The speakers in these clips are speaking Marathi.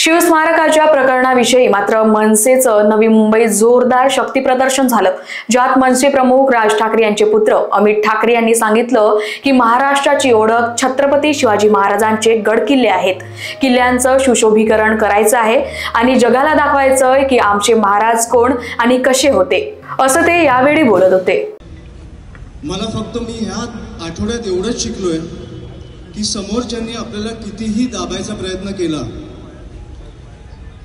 शिवस्मारकाच्या प्रकरणाविषयी मात्र मनसेचं नवी मुंबईत जोरदार शक्ती प्रदर्शन झालं, ज्यात मनसे प्रमुख राज ठाकरे यांचे पुत्र अमित ठाकरे यांनी सांगितलं की महाराष्ट्राची ओळख छत्रपती शिवाजी महाराजांचे गडकिल्ले आहेत. किल्ल्यांचं सुशोभीकरण करायचं आहे आणि जगाला दाखवायचंय की आमचे महाराज कोण आणि कसे होते, असं ते यावेळी बोलत होते. मला फक्त मी ह्या आठवड्यात एवढंच शिकलोय की समोरच्यांनी आपल्याला कितीही दाबायचा प्रयत्न केला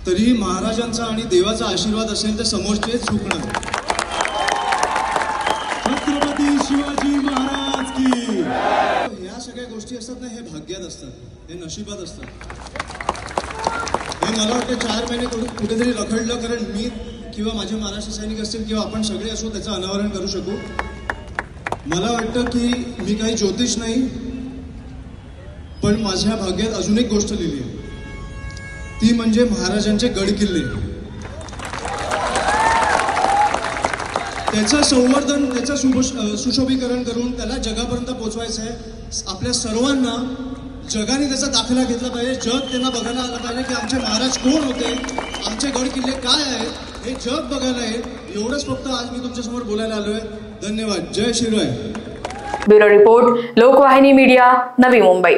तरी महाराजांचा आणि देवाचा आशीर्वाद असेल तर समोरचे झुकणार. छत्रपती शिवाजी महाराज की. ह्या सगळ्या गोष्टी असतात ना, हे भाग्यात असतात, हे नशिबात असतात. हे मला वाटतं 4 महिने कुठेतरी रखडलं, कारण मी किंवा माझे महाराष्ट्र सैनिक असतील किंवा आपण सगळे असो त्याचं अनावरण करू शकू. मला वाटतं की मी काही ज्योतिष नाही, पण माझ्या भाग्यात अजून एक गोष्ट लिहिली आहे, ती म्हणजे महाराजांचे गडकिल्ले. त्याचं संवर्धन, त्याचं सुशोभीकरण करून त्याला जगापर्यंत पोहोचवायचं आहे. आपल्या सर्वांना जगाने त्याचा दाखला घेतला पाहिजे. जग त्यांना बघायला आलं पाहिजे की आमचे महाराज कोण होते, आमचे गडकिल्ले काय आहेत, हे जग बघायला आहे. एवढंच फक्त आज मी तुमच्यासमोर बोलायला आलोय. धन्यवाद. जय Shivray. Bureau report, लोकवाहिनी media, Navi Mumbai.